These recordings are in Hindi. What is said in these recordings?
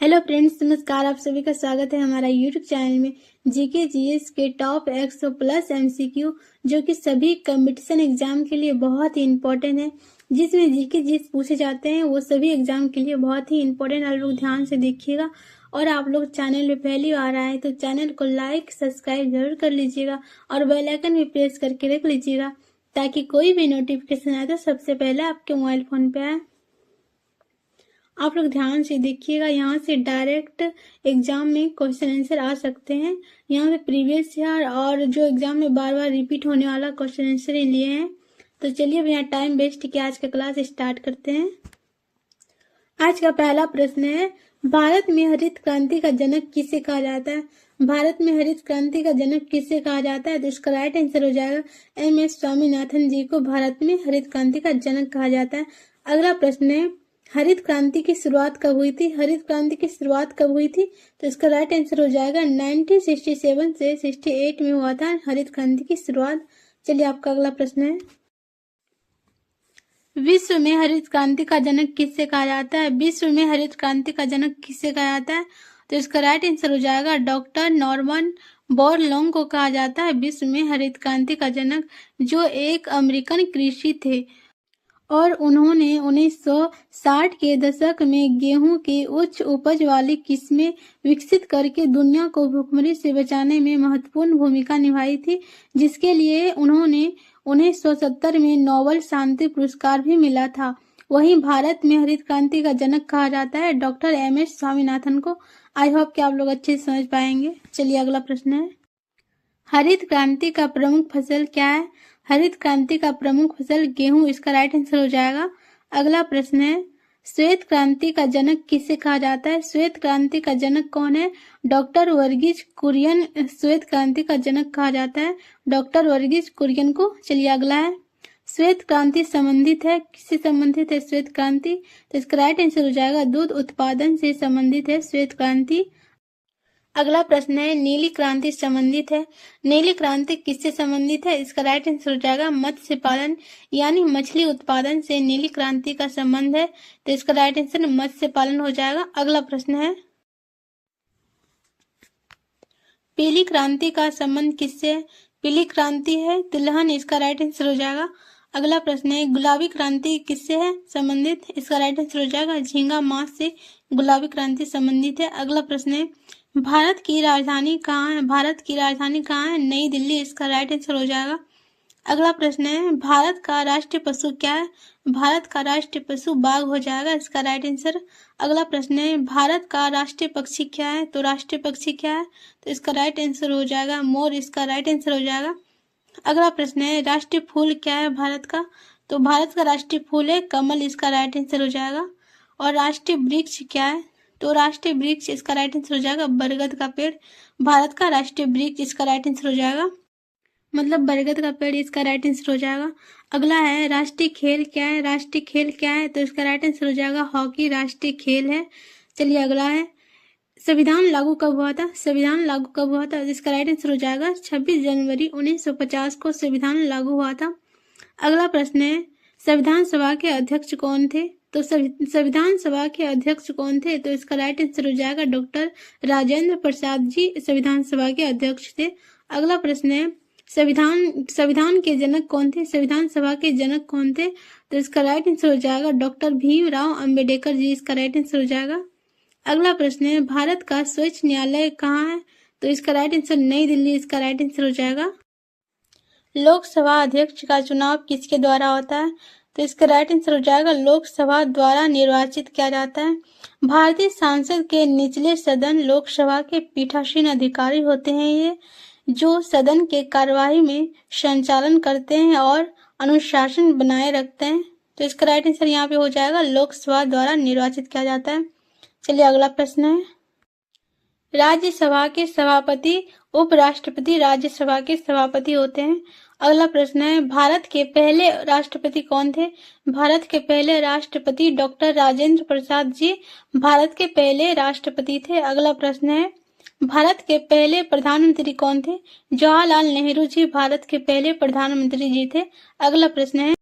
हेलो फ्रेंड्स, नमस्कार। आप सभी का स्वागत है हमारा यूट्यूब चैनल में। जीके जीएस के टॉप 100 प्लस एमसीक्यू जो कि सभी कंपटीशन एग्जाम के लिए बहुत ही इंपॉर्टेंट है, जिसमें जीके जीएस पूछे जाते हैं वो सभी एग्जाम के लिए बहुत ही इंपॉर्टेंट। आप लोग ध्यान से देखिएगा। और आप लोग चैनल में पहली बार आए तो चैनल को लाइक सब्सक्राइब जरूर कर लीजिएगा और बेल आइकन भी प्रेस करके रख लीजिएगा ताकि कोई भी नोटिफिकेशन आए तो सबसे पहले आपके मोबाइल फोन पे आए। आप लोग ध्यान से देखिएगा, यहाँ से डायरेक्ट एग्जाम में क्वेश्चन आंसर आ सकते हैं। यहाँ पे प्रीवियस ईयर और जो एग्जाम में बार बार रिपीट होने वाला क्वेश्चन आंसर ही लिए हैं। तो चलिए अब यहाँ टाइम वेस्ट किया आज का क्लास स्टार्ट करते हैं। आज का पहला प्रश्न है, भारत में हरित क्रांति का जनक किसे कहा जाता है? भारत में हरित क्रांति का जनक किसे कहा जाता है? तो इसका राइट आंसर हो जाएगा एम.एस. स्वामीनाथन जी को भारत में हरित क्रांति का जनक कहा जाता है। अगला प्रश्न है, हरित क्रांति की शुरुआत कब हुई थी? हरित क्रांति की शुरुआत कब हुई थी? तो इसका राइट आंसर हो जाएगा 1967 से 68 में हुआ था हरित क्रांति की शुरुआत। चलिए आपका अगला प्रश्न है, विश्व में हरित क्रांति का जनक किससे कहा जाता है? विश्व में हरित क्रांति का जनक किससे कहा जाता है? तो इसका राइट आंसर हो जाएगा डॉक्टर नॉर्मन बोरलॉन्ग को कहा जाता है विश्व में हरित क्रांति का जनक, जो एक अमेरिकन कृषि थे और उन्होंने 1960 के दशक में गेहूं की उच्च उपज वाली किस्में विकसित करके दुनिया को भुखमरी से बचाने में महत्वपूर्ण भूमिका निभाई थी, जिसके लिए उन्होंने 1970 में नोबेल शांति पुरस्कार भी मिला था। वहीं भारत में हरित क्रांति का जनक कहा जाता है डॉक्टर एम.एस. स्वामीनाथन को। आई होप कि आप लोग अच्छे से समझ पाएंगे। चलिए अगला प्रश्न है, हरित क्रांति का प्रमुख फसल क्या है? हरित क्रांति का प्रमुख फसल गेहूं, इसका राइट आंसर हो जाएगा। अगला प्रश्न है, श्वेत क्रांति का जनक किसे कहा जाता है? श्वेत क्रांति का जनक कौन है? डॉक्टर वर्गीज कुरियन श्वेत क्रांति का जनक कहा जाता है डॉक्टर वर्गीज कुरियन को। चलिए अगला है, श्वेत क्रांति संबंधित है, किससे संबंधित है श्वेत क्रांति? तो इसका राइट आंसर हो जाएगा दूध उत्पादन से संबंधित है श्वेत क्रांति। अगला प्रश्न है, नीली क्रांति संबंधित है। नीली क्रांति किससे संबंधित है? इसका राइट आंसर हो जाएगा मत्स्य पालन यानी मछली उत्पादन से नीली क्रांति का संबंध है, तो इसका राइट आंसर मत्स्य पालन हो जाएगा। अगला प्रश्न है, पीली क्रांति का संबंध किससे है? पीली क्रांति है तिलहन, इसका राइट आंसर हो जाएगा। अगला प्रश्न है, गुलाबी क्रांति किससे है संबंधित? इसका राइट आंसर हो जाएगा झींगा मास से गुलाबी क्रांति संबंधित है। अगला प्रश्न है, भारत की राजधानी कहाँ है? भारत की राजधानी कहाँ है? नई दिल्ली, इसका राइट आंसर हो जाएगा। अगला प्रश्न है, भारत का राष्ट्रीय पशु क्या है? भारत का राष्ट्रीय पशु बाघ हो जाएगा, इसका राइट आंसर। अगला प्रश्न है, भारत का राष्ट्रीय पक्षी क्या है? तो राष्ट्रीय पक्षी क्या है? तो इसका राइट आंसर हो जाएगा मोर, इसका राइट आंसर हो जाएगा। अगला प्रश्न है, राष्ट्रीय फूल क्या है भारत का? तो भारत का राष्ट्रीय फूल है कमल, इसका राइट आंसर हो जाएगा। और राष्ट्रीय वृक्ष क्या है? तो राष्ट्रीय वृक्ष, इसका राइट आंसर हो जाएगा बरगद का पेड़। भारत का राष्ट्रीय वृक्ष, इसका राइट आंसर हो जाएगा मतलब बरगद का पेड़, इसका राइट आंसर हो जाएगा। अगला है, राष्ट्रीय खेल क्या है? राष्ट्रीय खेल क्या है? तो इसका राइट आंसर हो जाएगा हॉकी राष्ट्रीय खेल है। चलिए अगला है, संविधान लागू कब हुआ था? संविधान लागू कब हुआ था? इसका राइट आंसर हो जाएगा 26 जनवरी 1950 को संविधान लागू हुआ था। अगला प्रश्न है, संविधान सभा के अध्यक्ष कौन थे? तो संविधान सभा के अध्यक्ष कौन थे? तो इसका राइट आंसर हो जाएगा डॉक्टर राजेंद्र प्रसाद जी संविधान सभा के अध्यक्ष थे। अगला प्रश्न है, संविधान के जनक कौन थे? संविधान सभा के जनक कौन थे? तो इसका राइट आंसर हो जाएगा डॉक्टर भीमराव अंबेडकर जी, इसका राइट आंसर हो जाएगा। अगला प्रश्न है, भारत का सर्वोच्च न्यायालय कहाँ है? तो इसका राइट आंसर नई दिल्ली, इसका राइट आंसर हो जाएगा। लोकसभा अध्यक्ष का चुनाव किसके द्वारा होता है? तो इसका राइट आंसर हो जाएगा लोकसभा द्वारा निर्वाचित किया जाता है। भारतीय संसद के निचले सदन लोकसभा के पीठासीन अधिकारी होते हैं, ये जो सदन के कार्यवाही में संचालन करते हैं और अनुशासन बनाए रखते हैं। तो इसका राइट आंसर यहाँ पे हो जाएगा लोकसभा द्वारा निर्वाचित किया जाता है। चलिए अगला प्रश्न है, राज्यसभा के सभापति उपराष्ट्रपति राज्यसभा के सभापति होते हैं। अगला प्रश्न है, भारत के पहले राष्ट्रपति कौन थे? भारत के पहले राष्ट्रपति डॉक्टर राजेंद्र प्रसाद जी भारत के पहले राष्ट्रपति थे। अगला प्रश्न है, भारत के पहले प्रधानमंत्री कौन थे? जवाहरलाल नेहरू जी भारत के पहले प्रधानमंत्री जी थे। अगला प्रश्न है,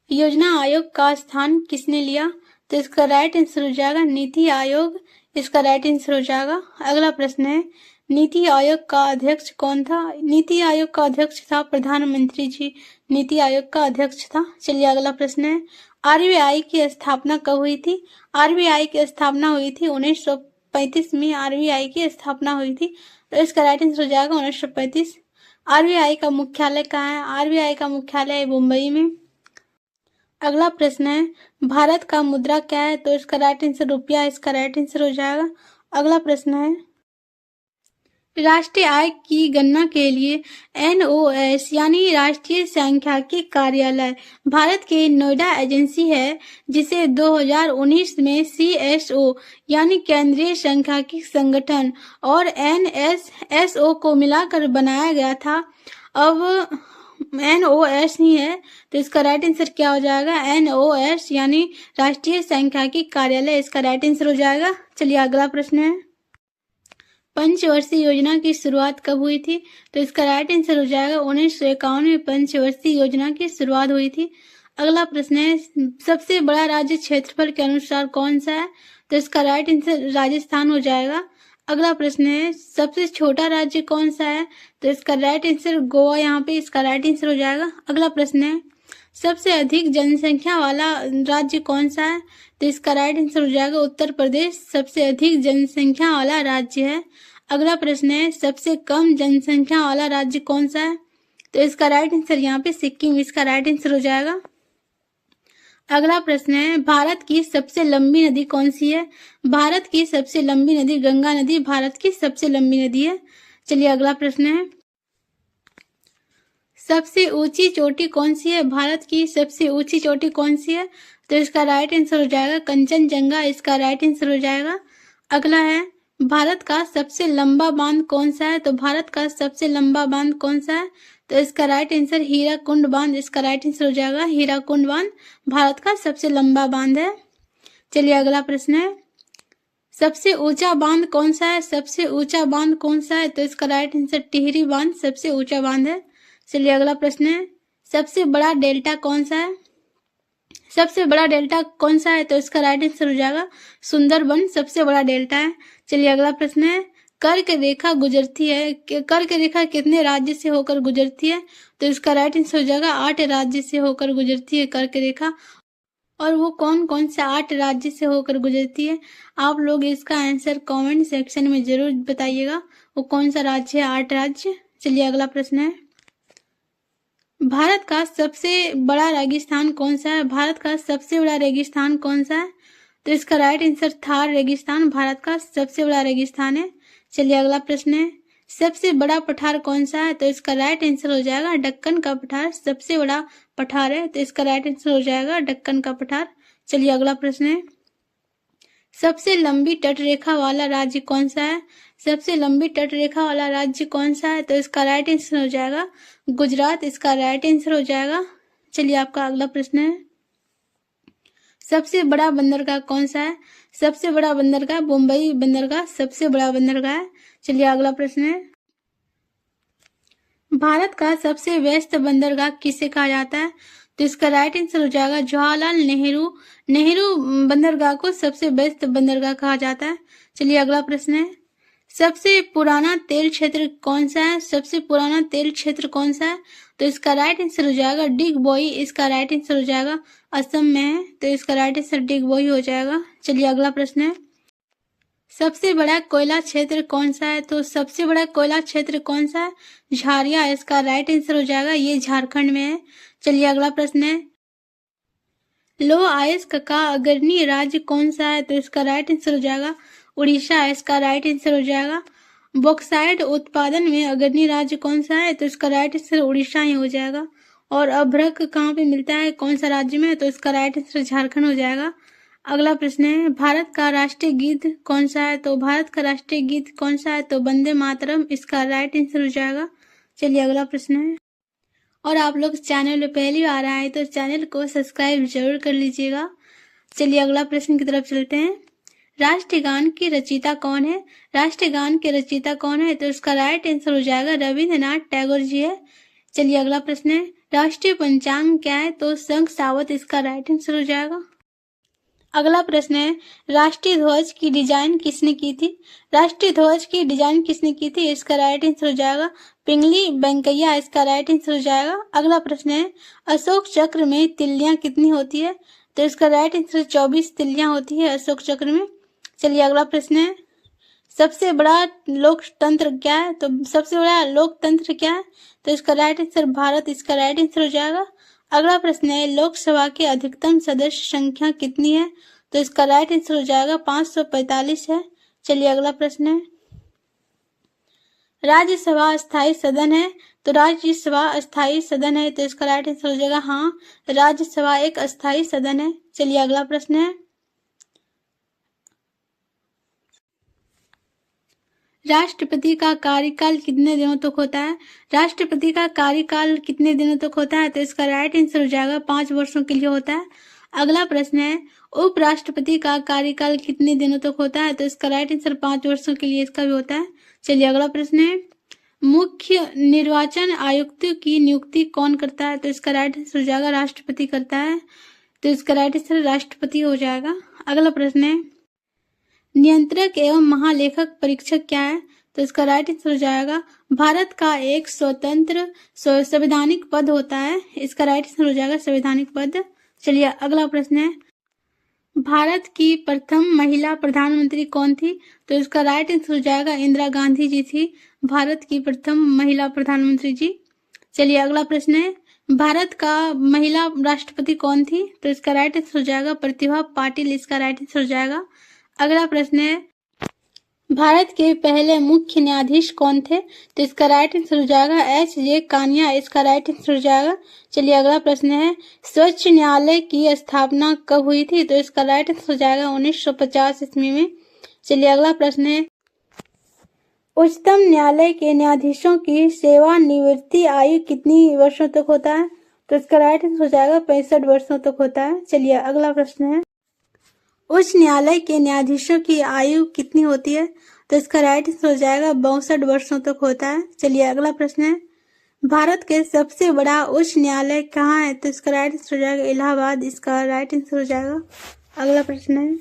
योजना आयोग का स्थान किसने लिया? तो इसका राइट आंसर हो जाएगा नीति आयोग इसका राइट आंसर हो जाएगा। अगला प्रश्न है, नीति आयोग का अध्यक्ष कौन था? नीति आयोग का अध्यक्ष था प्रधानमंत्री जी, नीति आयोग का अध्यक्ष था। चलिए अगला प्रश्न है, आरबीआई की स्थापना कब हुई थी? आरबीआई की स्थापना हुई थी 1935 में आरबीआई की स्थापना हुई थी, तो इसका राइट आंसर हो जाएगा 1935। आरबीआई का मुख्यालय कहाँ है? आरबीआई का मुख्यालय है मुंबई में। अगला प्रश्न है, भारत का मुद्रा क्या है? तो इसका राइट आंसर रुपया, इसका राइट आंसर हो जाएगा। अगला प्रश्न है, राष्ट्रीय आय की गणना के लिए एनओएस यानी राष्ट्रीय सांख्यिकी कार्यालय भारत के नोएडा एजेंसी है, जिसे 2019 में सीएसओ यानी केंद्रीय सांख्यिकी संगठन और एनएसएसओ को मिलाकर बनाया गया था। अब एनओएस ही है, तो इसका राइट आंसर क्या हो जाएगा? एनओएस यानी राष्ट्रीय सांख्यिकी कार्यालय, इसका राइट आंसर हो जाएगा। चलिए अगला प्रश्न है, पंचवर्षीय योजना की शुरुआत कब हुई थी? तो इसका राइट आंसर हो जाएगा 1951 में पंचवर्षीय योजना की शुरुआत हुई थी। अगला प्रश्न है, सबसे बड़ा राज्य क्षेत्रफल के अनुसार कौन सा है? तो इसका राइट आंसर राजस्थान हो जाएगा। अगला प्रश्न है, सबसे छोटा राज्य कौन सा है? तो इसका राइट आंसर गोवा, यहाँ पे इसका राइट आंसर हो जाएगा। अगला प्रश्न है, सबसे अधिक जनसंख्या वाला राज्य कौन सा है? तो इसका राइट आंसर हो जाएगा उत्तर प्रदेश, सबसे अधिक जनसंख्या वाला राज्य है। अगला प्रश्न है, सबसे कम जनसंख्या वाला राज्य कौन सा है? तो इसका राइट आंसर यहाँ पे सिक्किम, इसका राइट आंसर हो जाएगा। अगला प्रश्न है, भारत की सबसे लंबी नदी कौन सी है? भारत की सबसे लंबी नदी गंगा नदी भारत की सबसे लंबी नदी है। चलिए अगला प्रश्न है, सबसे ऊंची चोटी कौन सी है? भारत की सबसे ऊंची चोटी कौन सी है? तो इसका राइट आंसर हो जाएगा कंचनजंगा, इसका राइट आंसर हो जाएगा। अगला है, भारत का सबसे लंबा बांध कौन सा है? तो भारत का सबसे लंबा बांध कौन सा है? तो इसका राइट आंसर हीराकुंड बांध, इसका राइट आंसर हो जाएगा हीराकुंड बांध भारत का सबसे लंबा बांध है। चलिए अगला प्रश्न है, सबसे ऊंचा बांध कौन सा है? सबसे ऊंचा बांध कौन सा है? तो इसका राइट आंसर टिहरी बांध सबसे ऊंचा बांध है। चलिए अगला प्रश्न है, सबसे बड़ा डेल्टा कौन सा है? सबसे बड़ा डेल्टा कौन सा है? तो इसका राइट आंसर हो जाएगा सुंदरबन सबसे बड़ा डेल्टा है। चलिए अगला प्रश्न है, कर्क रेखा गुजरती है, कर्क रेखा कितने राज्य से होकर गुजरती है? तो इसका राइट आंसर हो जाएगा 8 राज्य से होकर गुजरती है कर्क रेखा। और वो कौन कौन से 8 राज्य से होकर गुजरती है? आप लोग इसका आंसर कमेंट सेक्शन में जरूर बताइएगा, वो कौन सा राज्य है 8 राज्य। चलिए अगला प्रश्न है, भारत का सबसे बड़ा रेगिस्तान कौन सा है? भारत का सबसे बड़ा रेगिस्तान कौन सा है? तो इसका राइट आंसर थार रेगिस्तान भारत का सबसे बड़ा रेगिस्तान है। चलिए अगला प्रश्न है, सबसे बड़ा पठार कौन सा है? तो इसका राइट आंसर हो जाएगा दक्कन का पठार सबसे बड़ा पठार है, तो इसका राइट आंसर हो जाएगा दक्कन का पठार। चलिए अगला प्रश्न है, सबसे लंबी तट रेखा वाला राज्य कौन सा है? सबसे लंबी तट रेखा वाला राज्य कौन सा है? तो इसका राइट आंसर हो जाएगा गुजरात, इसका राइट आंसर हो जाएगा। चलिए आपका अगला प्रश्न है, सबसे बड़ा बंदरगाह कौन सा है? सबसे बड़ा बंदरगाह मुंबई बंदरगाह सबसे बड़ा बंदरगाह है। चलिए अगला प्रश्न है, भारत का सबसे व्यस्त बंदरगाह किसे कहा जाता है? तो इसका राइट आंसर हो जाएगा जवाहरलाल नेहरू बंदरगाह को सबसे व्यस्त बंदरगाह कहा जाता है। चलिए अगला प्रश्न है, सबसे पुराना तेल क्षेत्र कौन सा है? सबसे पुराना तेल क्षेत्र कौन सा है? तो इसका राइट आंसर हो जाएगा डिगबोई, इसका राइट आंसर हो जाएगा असम में है, तो इसका राइट आंसर डिगबोई हो जाएगा। चलिए अगला प्रश्न है, सबसे बड़ा कोयला क्षेत्र कौन सा है? तो सबसे बड़ा कोयला क्षेत्र कौन सा है? झारिया, इसका राइट आंसर हो जाएगा, ये झारखंड में है। चलिए अगला प्रश्न है, लौह अयस्क का अग्रणी राज्य कौन सा है? तो इसका राइट आंसर हो जाएगा उड़ीसा, इसका राइट आंसर हो जाएगा। बॉक्साइट उत्पादन में अग्रणी राज्य कौन सा है? तो इसका राइट आंसर उड़ीसा ही हो जाएगा। और अभ्रक कहाँ पे मिलता है, कौन सा राज्य में? तो इसका राइट आंसर झारखंड हो जाएगा। अगला प्रश्न है, भारत का राष्ट्रीय गीत कौन सा है? तो भारत का राष्ट्रीय गीत कौन सा है? तो वंदे मातरम, इसका राइट आंसर हो जाएगा। चलिए अगला प्रश्न है, और आप लोग चैनल में पहली बार आए तो चैनल को सब्सक्राइब जरूर कर लीजिएगा। चलिए अगला प्रश्न की तरफ चलते हैं, राष्ट्रगान की रचयिता कौन है? राष्ट्रगान के रचयिता कौन है? तो इसका राइट आंसर हो जाएगा रविंद्रनाथ टैगोर जी है। चलिए अगला प्रश्न है, राष्ट्रीय पंचांग क्या है? तो संख सावत, इसका राइट आंसर हो जाएगा। अगला प्रश्न है, राष्ट्रीय ध्वज की डिजाइन किसने की थी? राष्ट्रीय ध्वज की डिजाइन किसने की थी? इसका राइट आंसर हो जाएगा पिंगली वेंकैया, इसका राइट आंसर हो जाएगा। अगला प्रश्न है, अशोक चक्र में तिल्लियां कितनी होती है? तो इसका राइट आंसर 24 तिल्लियां होती है अशोक चक्र में। चलिए अगला प्रश्न है, सबसे बड़ा लोकतंत्र क्या है? तो सबसे बड़ा लोकतंत्र क्या है? तो इसका राइट आंसर भारत, इसका राइट आंसर हो जाएगा। अगला प्रश्न है, लोकसभा की अधिकतम सदस्य संख्या कितनी है? तो इसका राइट आंसर हो जाएगा 545 है। चलिए अगला प्रश्न है, राज्यसभा अस्थायी सदन है? तो राज्यसभा अस्थायी सदन है, तो इसका राइट आंसर हो जाएगा हाँ, राज्यसभा एक अस्थायी सदन है। चलिए अगला प्रश्न है, राष्ट्रपति का कार्यकाल कितने दिनों तक होता है? राष्ट्रपति का कार्यकाल कितने दिनों तक होता है? तो इसका राइट आंसर हो जाएगा 5 वर्षों के लिए होता है। अगला प्रश्न है, उपराष्ट्रपति का कार्यकाल कितने दिनों तक होता है? तो इसका राइट आंसर 5 वर्षों के लिए इसका भी होता है। चलिए अगला प्रश्न है, मुख्य निर्वाचन आयुक्त की नियुक्ति कौन करता है? तो इसका राइट आंसर हो जाएगा राष्ट्रपति करता है, तो इसका राइट आंसर राष्ट्रपति हो जाएगा। अगला प्रश्न है, नियंत्रक एवं महालेखक परीक्षक क्या है? तो इसका राइट आंसर हो जाएगा भारत का एक स्वतंत्र संवैधानिक पद होता है, इसका राइट आंसर हो जाएगा संवैधानिक पद। चलिए अगला प्रश्न है, भारत की प्रथम महिला प्रधानमंत्री कौन थी? तो इसका राइट आंसर हो जाएगा इंदिरा गांधी जी थी भारत की प्रथम महिला प्रधानमंत्री जी। चलिए अगला प्रश्न है, भारत का महिला राष्ट्रपति कौन थी? तो इसका राइट आंसर हो जाएगा प्रतिभा पाटिल, इसका राइट आंसर हो जाएगा। अगला प्रश्न है, भारत के पहले मुख्य न्यायाधीश कौन थे? तो इसका राइट आंसर हो जाएगा H.J. कानिया, इसका राइट आंसर हो जाएगा। चलिए अगला प्रश्न है, सर्वोच्च न्यायालय की स्थापना कब हुई थी? तो इसका राइट आंसर हो जाएगा 1950 ईस्वी में। चलिए अगला प्रश्न है, उच्चतम न्यायालय के न्यायाधीशों की सेवानिवृत्ति आयु कितनी वर्षों तक होता है? तो इसका राइट आंसर हो जाएगा 65 वर्षों तक होता है। चलिए अगला प्रश्न है, उच्च न्यायालय के न्यायाधीशों की आयु कितनी होती है? तो इसका राइट आंसर हो जाएगा 62 वर्षों तक होता है। चलिए अगला प्रश्न है, भारत के सबसे बड़ा उच्च न्यायालय कहाँ है? तो इसका राइट आंसर हो जाएगा इलाहाबाद, इसका राइट आंसर हो जाएगा। अगला प्रश्न है,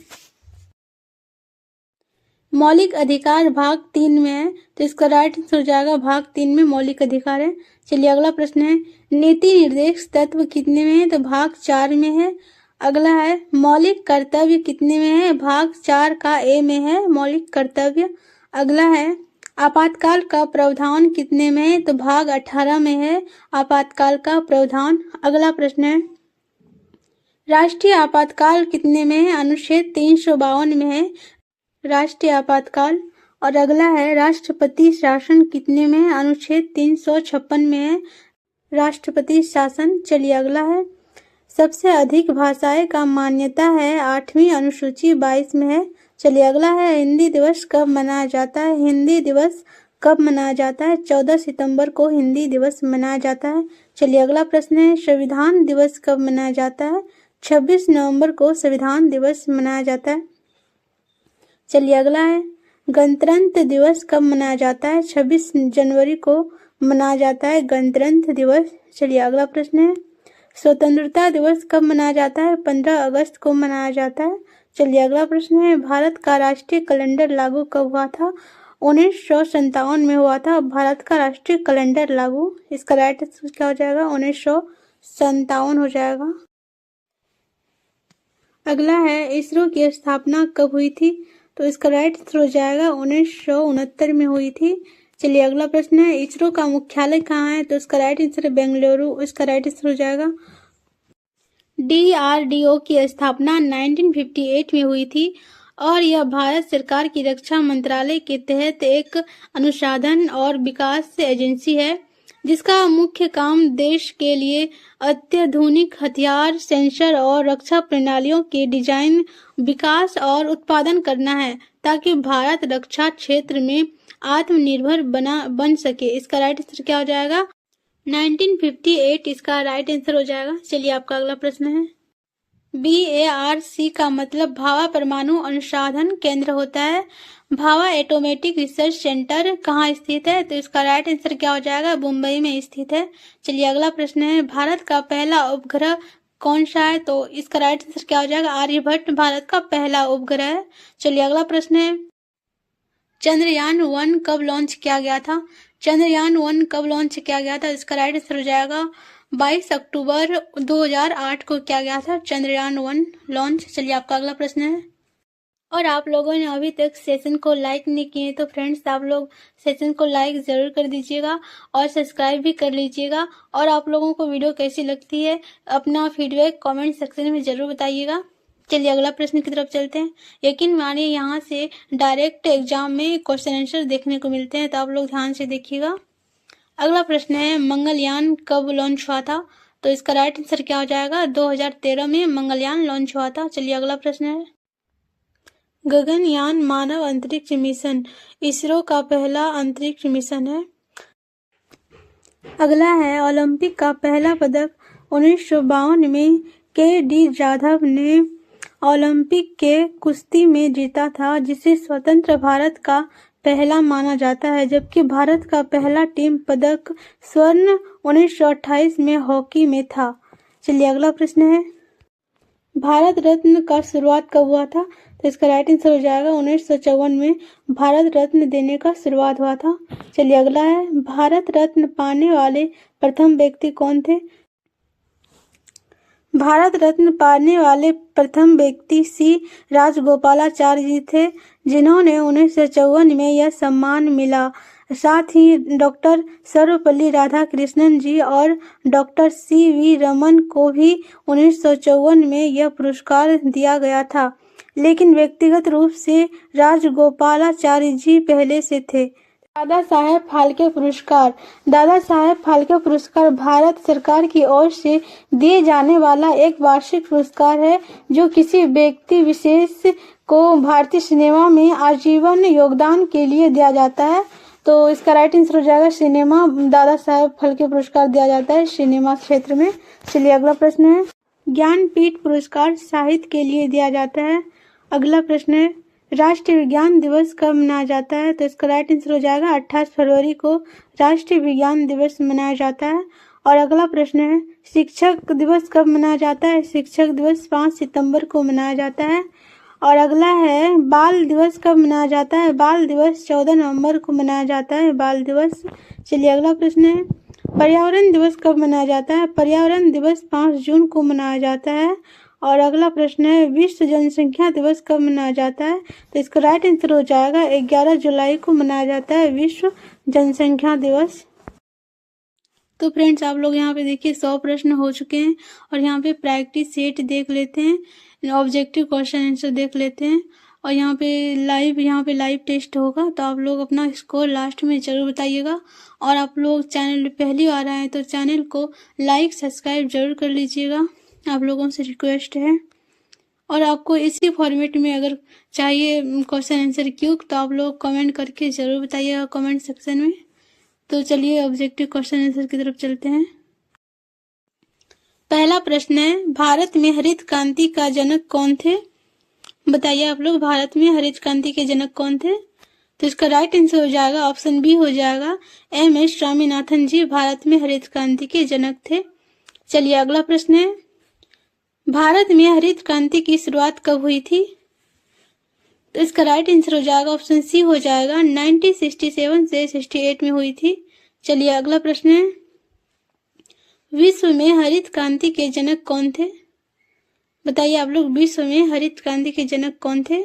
मौलिक अधिकार भाग 3 में है, तो इसका राइट आंसर हो जाएगा भाग 3 में मौलिक अधिकार है। चलिए अगला प्रश्न है, नीति निर्देश तत्व कितने में है? तो भाग 4 में है। अगला है, मौलिक कर्तव्य कितने में है? भाग 4 का ए में है मौलिक कर्तव्य। अगला है, आपातकाल का प्रावधान कितने में है? तो भाग 18 में है आपातकाल का प्रावधान। अगला प्रश्न है, राष्ट्रीय आपातकाल कितने में है? अनुच्छेद 352 में है राष्ट्रीय आपातकाल। और अगला है, राष्ट्रपति शासन कितने में है? अनुच्छेद 356 में है राष्ट्रपति शासन। चलिए अगला है, सबसे अधिक भाषाएं का मान्यता है 8वीं अनुसूची 22 में है। चलिए अगला है, हिंदी दिवस कब मनाया जाता है? हिंदी दिवस कब मनाया जाता है? 14 सितंबर को हिंदी दिवस मनाया जाता है। चलिए अगला प्रश्न है, संविधान दिवस कब मनाया जाता है? 26 नवंबर को संविधान दिवस मनाया जाता है। चलिए अगला है, गणतंत्र दिवस कब मनाया जाता है? 26 जनवरी को मनाया जाता है गणतंत्र दिवस। चलिए अगला प्रश्न है, स्वतंत्रता दिवस कब मनाया जाता है? 15 अगस्त को मनाया जाता है। चलिए अगला प्रश्न है, भारत का राष्ट्रीय कैलेंडर लागू कब हुआ था? 1957 में हुआ था भारत का राष्ट्रीय कैलेंडर लागू। इसका राइट आंसर क्या हो जाएगा? 1957 हो जाएगा। अगला है, इसरो की स्थापना कब हुई थी? तो इसका राइट आंसर हो जाएगा 1969 में हुई थी। चलिए अगला प्रश्न है, इसरो का मुख्यालय कहाँ है? तो इसका राइट आंसर है बेंगलुरु, इसका राइट आंसर हो जाएगा। DRDO की स्थापना 1958 में हुई थी और यह भारत सरकार की रक्षा मंत्रालय के तहत एक अनुसंधान और विकास एजेंसी है जिसका मुख्य काम देश के लिए अत्याधुनिक हथियार, सेंसर और रक्षा प्रणालियों के डिजाइन, विकास और उत्पादन करना है ताकि भारत रक्षा क्षेत्र में आत्मनिर्भर बन सके। इसका राइट आंसर क्या हो जाएगा? 1958 इसका राइट आंसर हो जाएगा। चलिए आपका अगला प्रश्न है, BARC का मतलब भाभा परमाणु अनुसंधान केंद्र होता है। भाभा एटॉमिक रिसर्च सेंटर कहाँ स्थित है? तो इसका राइट आंसर क्या हो जाएगा? मुंबई में स्थित है। चलिए अगला प्रश्न है, भारत का पहला उपग्रह कौन सा है? तो इसका राइट आंसर क्या हो जाएगा? आर्यभट्ट भारत का पहला उपग्रह है। चलिए अगला प्रश्न है, चंद्रयान-1 कब लॉन्च किया गया था? चंद्रयान-1 कब लॉन्च किया गया था? इसका राइट आंसर हो जाएगा 22 अक्टूबर 2008 को किया गया था चंद्रयान-1 लॉन्च। चलिए आपका अगला प्रश्न है, और आप लोगों ने अभी तक सेशन को लाइक नहीं किए तो फ्रेंड्स आप लोग सेशन को लाइक ज़रूर कर दीजिएगा और सब्सक्राइब भी कर लीजिएगा। और आप लोगों को वीडियो कैसी लगती है अपना फीडबैक कमेंट सेक्शन में ज़रूर बताइएगा। चलिए अगला प्रश्न की तरफ चलते हैं। यकीन मानिए यहाँ से डायरेक्ट एग्जाम में क्वेश्चन आंसर देखने को मिलते हैं, तो आप लोग ध्यान से देखिएगा। अगला प्रश्न है, मंगलयान कब लॉन्च हुआ था? तो इसका राइट आंसर क्या हो जाएगा? 2013 में मंगलयान लॉन्च हुआ था। चलिए अगला प्रश्न है, गगनयान मानव अंतरिक्ष मिशन इसरो का पहला अंतरिक्ष मिशन है। अगला है, ओलंपिक का पहला पदक 1952 में के.डी. जाधव ने ओलंपिक के कुश्ती में जीता था, जिसे स्वतंत्र भारत का पहला माना जाता है, जबकि भारत का पहला टीम पदक स्वर्ण 1928 में हॉकी में था। चलिए अगला प्रश्न है, भारत रत्न का शुरुआत कब हुआ था? तो इसका राइट आंसर हो जाएगा 1954 में भारत रत्न देने का शुरुआत हुआ था। चलिए अगला है, भारत रत्न पाने वाले प्रथम व्यक्ति कौन थे? भारत रत्न पाने वाले प्रथम व्यक्ति सी राजगोपालाचारी जी थे, जिन्होंने 1954 में यह सम्मान मिला। साथ ही डॉक्टर सर्वपल्ली राधाकृष्णन जी और डॉक्टर सी.वी. रमन को भी 1954 में यह पुरस्कार दिया गया था, लेकिन व्यक्तिगत रूप से राजगोपालाचारी जी पहले से थे। दादा साहेब फाल्के पुरस्कार। दादा साहेब फाल्के पुरस्कार भारत सरकार की ओर से दिए जाने वाला एक वार्षिक पुरस्कार है, जो किसी व्यक्ति विशेष को भारतीय सिनेमा में आजीवन योगदान के लिए दिया जाता है। तो इसका राइट आंसर हो जाएगा सिनेमा। दादा साहेब फाल्के पुरस्कार दिया जाता है सिनेमा क्षेत्र में। चलिए अगला प्रश्न है, ज्ञानपीठ पुरस्कार साहित्य के लिए दिया जाता है। अगला प्रश्न है, राष्ट्रीय विज्ञान दिवस कब मनाया जाता है? तो इसका राइट आंसर हो जाएगा 28 फरवरी को राष्ट्रीय विज्ञान दिवस मनाया जाता है। और अगला प्रश्न है, शिक्षक दिवस कब मनाया जाता है? शिक्षक दिवस 5 सितंबर को मनाया जाता है। और अगला है, बाल दिवस कब मनाया जाता है? बाल दिवस 14 नवंबर को मनाया जाता है बाल दिवस। चलिए अगला प्रश्न है, पर्यावरण दिवस कब मनाया जाता है? पर्यावरण दिवस 5 जून को मनाया जाता है। और अगला प्रश्न है, विश्व जनसंख्या दिवस कब मनाया जाता है? तो इसका राइट आंसर हो जाएगा 11 जुलाई को मनाया जाता है विश्व जनसंख्या दिवस। तो फ्रेंड्स आप लोग यहाँ पे देखिए 100 प्रश्न हो चुके हैं, और यहाँ पे प्रैक्टिस सेट देख लेते हैं, ऑब्जेक्टिव क्वेश्चन आंसर देख लेते हैं, और यहाँ पे लाइव टेस्ट होगा। तो आप लोग अपना स्कोर लास्ट में ज़रूर बताइएगा। और आप लोग चैनल पहली बार आए तो चैनल को लाइक सब्सक्राइब जरूर कर लीजिएगा, आप लोगों से रिक्वेस्ट है। और आपको इसी फॉर्मेट में अगर चाहिए क्वेश्चन आंसर क्यों, तो आप लोग कमेंट करके ज़रूर बताइएगा कमेंट सेक्शन में। तो चलिए ऑब्जेक्टिव क्वेश्चन आंसर की तरफ चलते हैं। पहला प्रश्न है, भारत में हरित क्रांति का जनक कौन थे? बताइए आप लोग, भारत में हरित क्रांति के जनक कौन थे? तो इसका राइट आंसर हो जाएगा ऑप्शन बी हो जाएगा M.S. स्वामीनाथन जी भारत में हरित क्रांति के जनक थे। चलिए अगला प्रश्न है, भारत में हरित क्रांति की शुरुआत कब हुई थी? तो इसका राइट आंसर हो जाएगा ऑप्शन सी हो जाएगा 1967 से 68 में हुई थी। चलिए अगला प्रश्न है, विश्व में हरित क्रांति के जनक कौन थे? बताइए आप लोग, विश्व में हरित क्रांति के जनक कौन थे?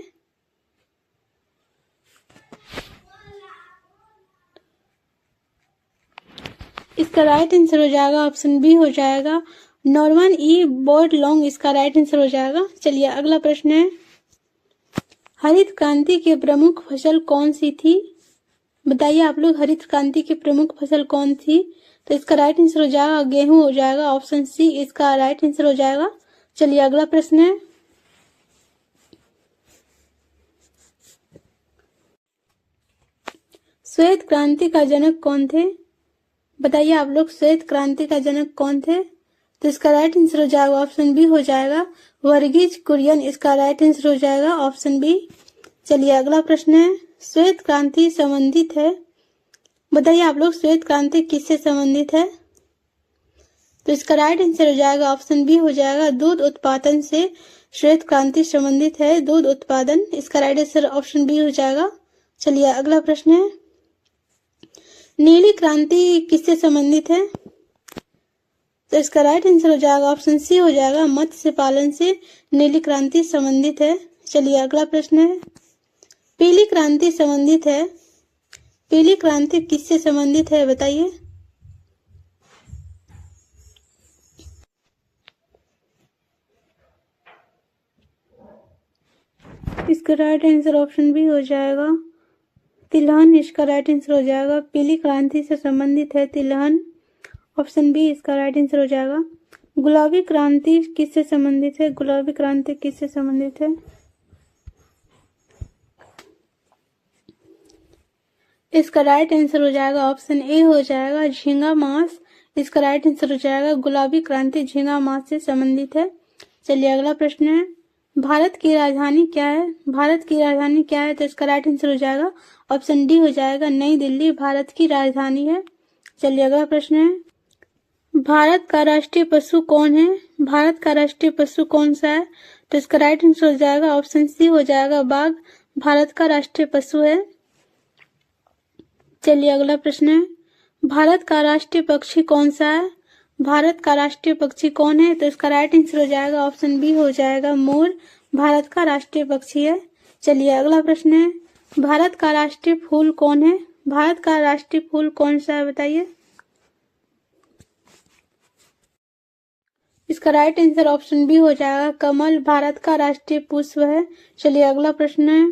इसका राइट आंसर हो जाएगा ऑप्शन बी हो जाएगा नॉर्मन ई बोरलॉन्ग, इसका राइट आंसर हो जाएगा। चलिए अगला प्रश्न है, हरित क्रांति की प्रमुख फसल कौन सी थी? बताइए आप लोग, हरित क्रांति की प्रमुख फसल कौन थी? तो इसका राइट आंसर हो जाएगा गेहूं हो जाएगा, ऑप्शन सी इसका राइट आंसर हो जाएगा। चलिए अगला प्रश्न है, श्वेत क्रांति का जनक कौन थे? बताइए आप लोग, श्वेत क्रांति का जनक कौन थे? तो इसका राइट आंसर हो जाएगा ऑप्शन बी हो जाएगा वर्गीज कुरियन, इसका राइट आंसर हो जाएगा ऑप्शन बी। चलिए अगला प्रश्न है, श्वेत क्रांति संबंधित है। बताइए आप लोग, श्वेत क्रांति किससे संबंधित है? तो इसका राइट आंसर हो जाएगा ऑप्शन बी हो जाएगा दूध उत्पादन से श्वेत क्रांति संबंधित है। दूध उत्पादन, इसका राइट आंसर ऑप्शन बी हो जाएगा। चलिए अगला प्रश्न है, नीली क्रांति किससे संबंधित है? तो इसका राइट आंसर हो जाएगा ऑप्शन सी हो जाएगा मत्स्य पालन से नीली क्रांति संबंधित है। चलिए अगला प्रश्न है, पीली क्रांति संबंधित है, पीली क्रांति किससे संबंधित है बताइए। इसका राइट आंसर ऑप्शन बी हो जाएगा तिलहन, इसका राइट आंसर हो जाएगा पीली क्रांति से संबंधित है तिलहन, ऑप्शन बी इसका राइट आंसर हो जाएगा। गुलाबी क्रांति किससे संबंधित है? गुलाबी क्रांति किससे संबंधित है? इसका राइट आंसर हो जाएगा ऑप्शन ए हो जाएगा झींगा मास, इसका राइट आंसर हो जाएगा गुलाबी क्रांति झींगा मास से संबंधित है। चलिए अगला प्रश्न है, भारत की राजधानी क्या है? भारत की राजधानी क्या है? तो इसका राइट आंसर हो जाएगा ऑप्शन डी हो जाएगा नई दिल्ली भारत की राजधानी है। चलिए अगला प्रश्न है, भारत का राष्ट्रीय पशु कौन है? भारत का राष्ट्रीय पशु कौन सा है? तो इसका राइट आंसर हो जाएगा ऑप्शन सी हो जाएगा बाघ, भारत का राष्ट्रीय पशु है। चलिए अगला प्रश्न है, भारत का राष्ट्रीय पक्षी कौन सा है? भारत का राष्ट्रीय पक्षी कौन है? तो इसका राइट आंसर हो जाएगा ऑप्शन बी हो जाएगा मोर, भारत का राष्ट्रीय पक्षी है। चलिए अगला प्रश्न है, भारत का राष्ट्रीय फूल कौन है? भारत का राष्ट्रीय फूल कौन सा है बताइए। इसका राइट आंसर ऑप्शन बी हो जाएगा कमल, भारत का राष्ट्रीय पुष्प है। चलिए अगला प्रश्न है,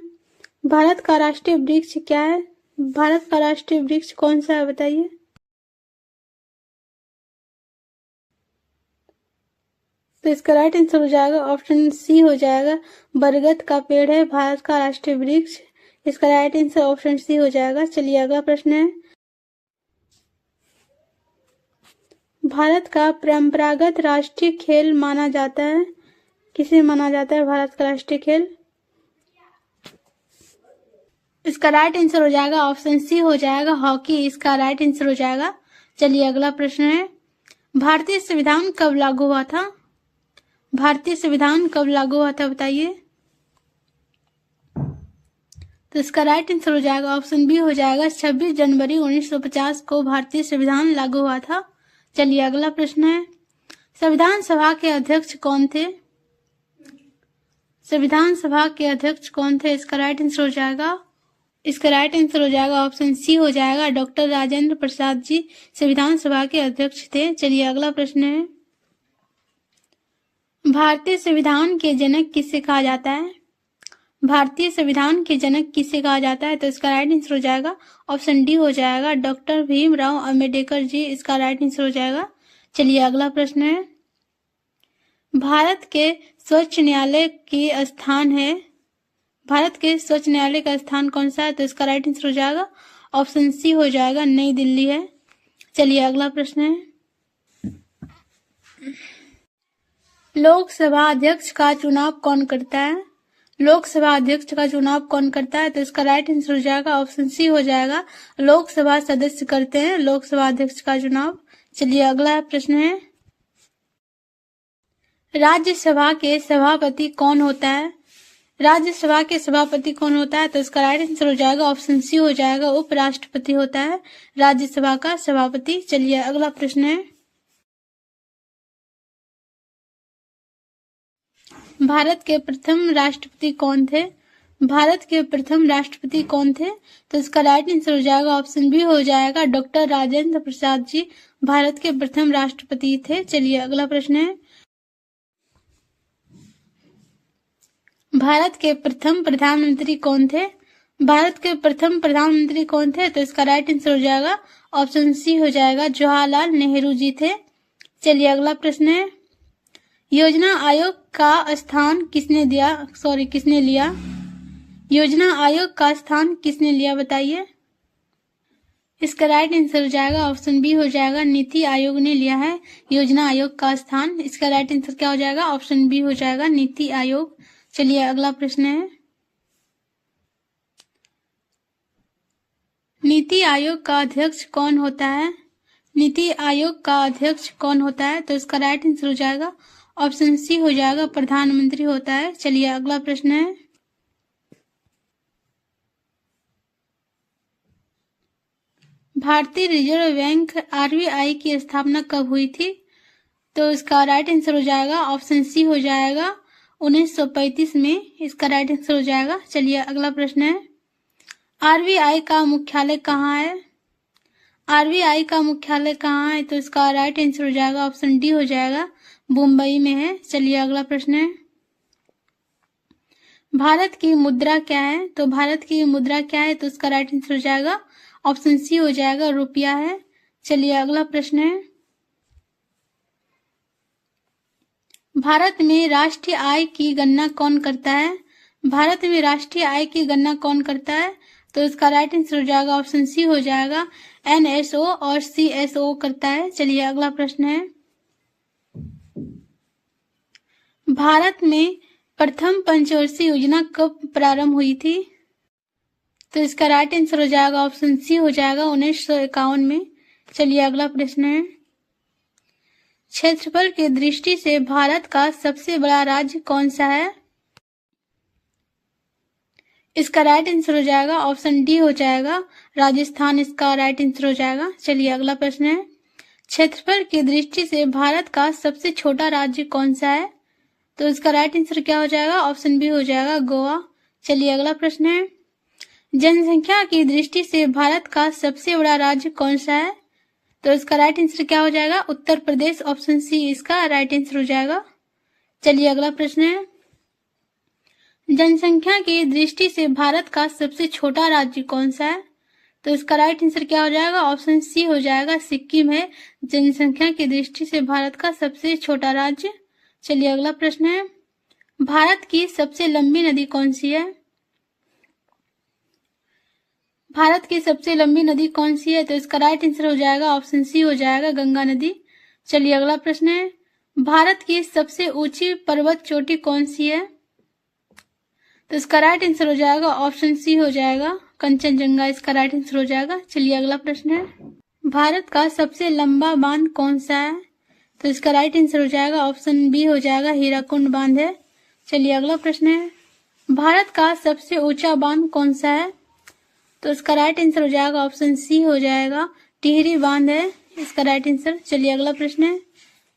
भारत का राष्ट्रीय वृक्ष क्या है? भारत का राष्ट्रीय वृक्ष कौन सा है बताइए। तो इसका राइट आंसर हो जाएगा ऑप्शन सी हो जाएगा बरगद का पेड़ है भारत का राष्ट्रीय वृक्ष, इसका राइट आंसर ऑप्शन सी हो जाएगा। चलिए अगला प्रश्न है, भारत का परंपरागत राष्ट्रीय खेल माना जाता है, किसे माना जाता है भारत का राष्ट्रीय खेल? इसका राइट आंसर हो जाएगा ऑप्शन सी हो जाएगा हॉकी, इसका राइट आंसर हो जाएगा। चलिए अगला प्रश्न है, भारतीय संविधान कब लागू हुआ था? भारतीय संविधान कब लागू हुआ था बताइए। तो इसका राइट आंसर हो जाएगा ऑप्शन बी हो जाएगा 26 जनवरी 1950 को भारतीय संविधान लागू हुआ था। चलिए अगला प्रश्न है, संविधान सभा के अध्यक्ष कौन थे? संविधान सभा के अध्यक्ष कौन थे? इसका राइट आंसर हो जाएगा, इसका राइट आंसर हो जाएगा ऑप्शन सी हो जाएगा डॉक्टर राजेंद्र प्रसाद जी संविधान सभा के अध्यक्ष थे। चलिए अगला प्रश्न है, भारतीय संविधान के जनक किसे कहा जाता है? भारतीय संविधान के जनक किसे कहा जाता है? तो इसका राइट आंसर हो जाएगा ऑप्शन डी हो जाएगा डॉक्टर भीमराव अंबेडकर जी, इसका राइट आंसर हो जाएगा। चलिए अगला प्रश्न है, भारत के सर्वोच्च न्यायालय की स्थान है, भारत के सर्वोच्च न्यायालय का स्थान कौन सा है? तो इसका राइट आंसर हो जाएगा ऑप्शन सी हो जाएगा नई दिल्ली है। चलिए अगला प्रश्न है, लोकसभा अध्यक्ष का चुनाव कौन करता है? लोकसभा अध्यक्ष का चुनाव कौन करता है? तो इसका राइट आंसर हो जाएगा ऑप्शन सी हो जाएगा लोकसभा सदस्य करते हैं लोकसभा अध्यक्ष का चुनाव। चलिए अगला प्रश्न है, राज्यसभा के सभापति कौन होता है? राज्यसभा के सभापति कौन होता है? तो इसका राइट आंसर हो जाएगा ऑप्शन सी हो जाएगा उपराष्ट्रपति होता है राज्यसभा का सभापति। चलिए अगला प्रश्न है, भारत के प्रथम राष्ट्रपति कौन थे? भारत के प्रथम राष्ट्रपति कौन थे? तो इसका राइट आंसर हो जाएगा ऑप्शन बी हो जाएगा डॉक्टर राजेंद्र प्रसाद जी भारत के प्रथम राष्ट्रपति थे। चलिए अगला प्रश्न है, भारत के प्रथम प्रधानमंत्री कौन थे? भारत के प्रथम प्रधानमंत्री कौन थे? तो इसका राइट आंसर हो जाएगा ऑप्शन सी हो जाएगा जवाहरलाल नेहरू जी थे। चलिए अगला प्रश्न है, योजना आयोग का स्थान किसने लिया? योजना आयोग का स्थान किसने लिया बताइए। इसका राइट आंसर हो जाएगा ऑप्शन बी हो जाएगा नीति आयोग ने लिया है योजना आयोग का स्थान, इसका राइट आंसर क्या हो जाएगा ऑप्शन बी हो जाएगा नीति आयोग। चलिए अगला प्रश्न है, नीति आयोग का अध्यक्ष कौन होता है? नीति आयोग का अध्यक्ष कौन होता है? तो इसका राइट आंसर हो जाएगा ऑप्शन सी हो जाएगा प्रधानमंत्री होता है। चलिए अगला प्रश्न है, भारतीय रिजर्व बैंक आरबीआई की स्थापना कब हुई थी? तो इसका राइट आंसर हो जाएगा ऑप्शन सी हो जाएगा 1935 में, इसका राइट आंसर हो जाएगा। चलिए अगला प्रश्न है, आरबीआई का मुख्यालय कहाँ है? आरबीआई का मुख्यालय कहाँ है? तो इसका राइट आंसर हो जाएगा ऑप्शन डी हो जाएगा मुंबई में है। चलिए अगला प्रश्न है, भारत की मुद्रा क्या है? तो भारत की मुद्रा क्या है? तो इसका राइट आंसर हो जाएगा ऑप्शन सी हो जाएगा रुपया है। चलिए अगला प्रश्न है, भारत में राष्ट्रीय आय की गणना कौन करता है? भारत में राष्ट्रीय आय की गणना कौन करता है? तो इसका राइट आंसर हो जाएगा ऑप्शन सी हो जाएगा एनएसओ और सीएसओ करता है। चलिए अगला प्रश्न है, भारत में प्रथम पंचवर्षीय योजना कब प्रारंभ हुई थी? तो इसका राइट आंसर हो जाएगा ऑप्शन सी हो जाएगा 1951 में। चलिए अगला प्रश्न है, क्षेत्रफल की दृष्टि से भारत का सबसे बड़ा राज्य कौन सा है? इसका राइट आंसर हो जाएगा ऑप्शन डी हो जाएगा राजस्थान, इसका राइट आंसर हो जाएगा। चलिए अगला प्रश्न है, क्षेत्रफल की दृष्टि से भारत का सबसे छोटा राज्य कौन सा है? तो इसका राइट आंसर क्या हो जाएगा? ऑप्शन बी हो जाएगा गोवा। चलिए अगला प्रश्न है, जनसंख्या की दृष्टि से भारत का सबसे बड़ा राज्य कौन सा है? तो इसका राइट आंसर क्या हो जाएगा? उत्तर प्रदेश, ऑप्शन सी इसका राइट आंसर हो जाएगा। चलिए अगला प्रश्न है, जनसंख्या की दृष्टि से भारत का सबसे छोटा राज्य कौन सा है? तो इसका राइट आंसर क्या हो जाएगा? ऑप्शन सी हो जाएगा सिक्किम है जनसंख्या की दृष्टि से भारत का सबसे छोटा राज्य। चलिए अगला प्रश्न है, भारत की सबसे लंबी नदी कौन सी है? भारत की सबसे लंबी नदी कौन सी है? तो इसका राइट आंसर हो जाएगा ऑप्शन सी हो जाएगा गंगा नदी। चलिए अगला प्रश्न है, भारत की सबसे ऊंची पर्वत चोटी कौन सी है? तो इसका राइट आंसर हो जाएगा ऑप्शन सी हो जाएगा कंचनजंगा, इसका राइट आंसर हो जाएगा। चलिए अगला प्रश्न है, भारत का सबसे लंबा बांध कौन सा है? तो इसका राइट आंसर हो जाएगा ऑप्शन बी हो जाएगा हीराकुंड बांध है। चलिए अगला प्रश्न है, भारत का सबसे ऊंचा बांध कौन सा है? तो इसका राइट आंसर हो जाएगा ऑप्शन सी हो जाएगा टिहरी बांध है, इसका राइट आंसर। चलिए अगला प्रश्न है,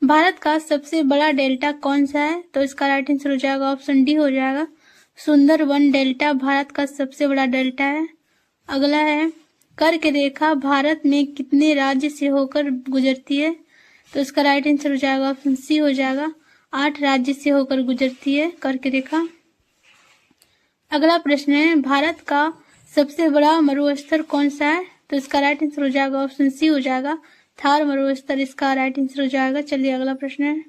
भारत का सबसे बड़ा डेल्टा कौन सा है? तो इसका राइट आंसर हो जाएगा ऑप्शन डी हो जाएगा सुंदरबन डेल्टा भारत का सबसे बड़ा डेल्टा है। अगला है, कर्क रेखा भारत में कितने राज्य से होकर गुजरती है? तो इसका राइट आंसर हो जाएगा ऑप्शन सी हो जाएगा 8 राज्य से होकर गुजरती है कर्क रेखा। अगला प्रश्न है, भारत का सबसे बड़ा मरुस्थल कौन सा है? तो इसका राइट आंसर हो जाएगा ऑप्शन सी हो जाएगा थार मरुस्थल, इसका राइट आंसर हो जाएगा। चलिए अगला प्रश्न है,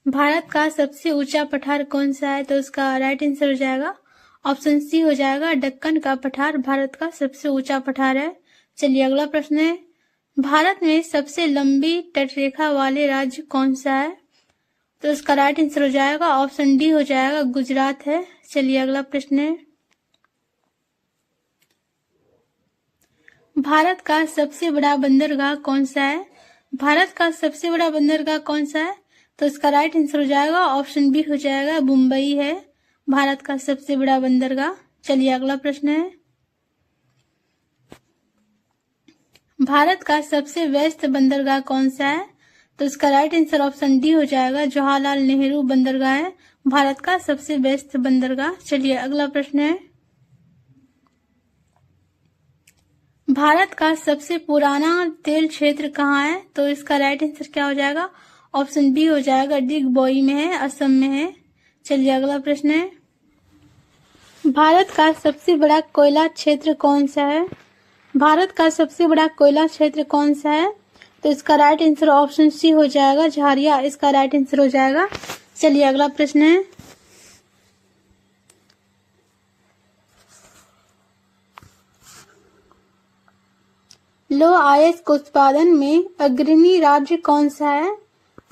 भारत का सबसे ऊंचा पठार कौन सा है? तो इसका राइट आंसर हो जाएगा ऑप्शन सी हो जाएगा दक्कन का पठार भारत का सबसे ऊंचा पठार है। चलिए अगला प्रश्न है, भारत में सबसे लंबी तटरेखा वाले राज्य कौन सा है? तो इसका राइट आंसर हो जाएगा ऑप्शन डी हो जाएगा गुजरात है। चलिए अगला प्रश्न है, भारत का सबसे बड़ा बंदरगाह कौन सा है? भारत का सबसे बड़ा बंदरगाह कौन सा है? तो इसका राइट आंसर हो जाएगा ऑप्शन बी हो जाएगा मुंबई है भारत का सबसे बड़ा बंदरगाह। चलिए अगला प्रश्न है, भारत का सबसे व्यस्त बंदरगाह कौन सा है? तो इसका राइट आंसर ऑप्शन डी हो जाएगा जवाहरलाल नेहरू बंदरगाह है भारत का सबसे व्यस्त बंदरगाह। चलिए अगला प्रश्न है, भारत का सबसे पुराना तेल क्षेत्र कहाँ है? तो इसका राइट आंसर क्या हो जाएगा? ऑप्शन बी हो जाएगा डिगबोई में है, असम में है। चलिए अगला प्रश्न है, भारत का सबसे बड़ा कोयला क्षेत्र कौन सा है? भारत का सबसे बड़ा कोयला क्षेत्र कौन सा है? तो इसका राइट आंसर ऑप्शन सी हो जाएगा झारिया, इसका राइट आंसर हो जाएगा। चलिए अगला प्रश्न है, लौह अयस्क उत्पादन में अग्रणी राज्य कौन सा है?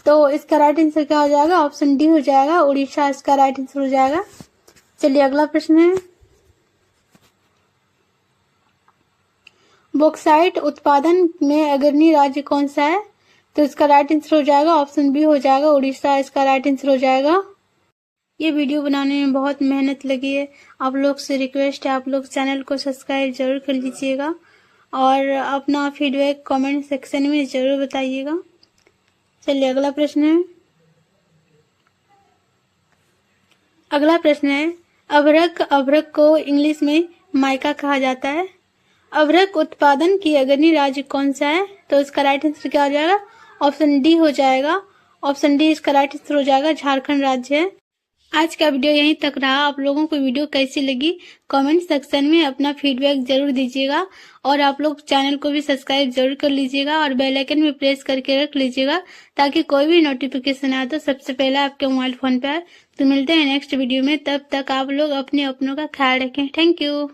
तो इसका राइट आंसर क्या हो जाएगा? ऑप्शन डी हो जाएगा उड़ीसा, इसका राइट आंसर हो जाएगा। चलिए अगला प्रश्न है, बॉक्साइट उत्पादन में अग्रणी राज्य कौन सा है? तो इसका राइट आंसर हो जाएगा ऑप्शन बी हो जाएगा उड़ीसा, इसका राइट आंसर हो जाएगा। ये वीडियो बनाने में बहुत मेहनत लगी है। आप लोग से रिक्वेस्ट है, आप लोग चैनल को सब्सक्राइब जरूर कर लीजिएगा और अपना फीडबैक कमेंट सेक्शन में जरूर बताइएगा। चलिए अगला प्रश्न है। अगला प्रश्न है, अभ्रक को इंग्लिश में माइका कहा जाता है। अभ्रक उत्पादन की अग्रणी राज्य कौन सा है? तो इसका राइट आंसर क्या हो जाएगा? ऑप्शन डी हो जाएगा। ऑप्शन डी इसका राइट आंसर हो जाएगा, झारखंड राज्य है। आज का वीडियो यहीं तक रहा। आप लोगों को वीडियो कैसी लगी कमेंट सेक्शन में अपना फीडबैक जरूर दीजिएगा और आप लोग चैनल को भी सब्सक्राइब जरूर कर लीजिएगा और बेल आइकन में प्रेस करके रख लीजिएगा ताकि कोई भी नोटिफिकेशन आए तो सबसे पहले आपके मोबाइल फोन पे आए। तो मिलते हैं नेक्स्ट वीडियो में, तब तक आप लोग अपने अपनों का ख्याल रखें। Thank you.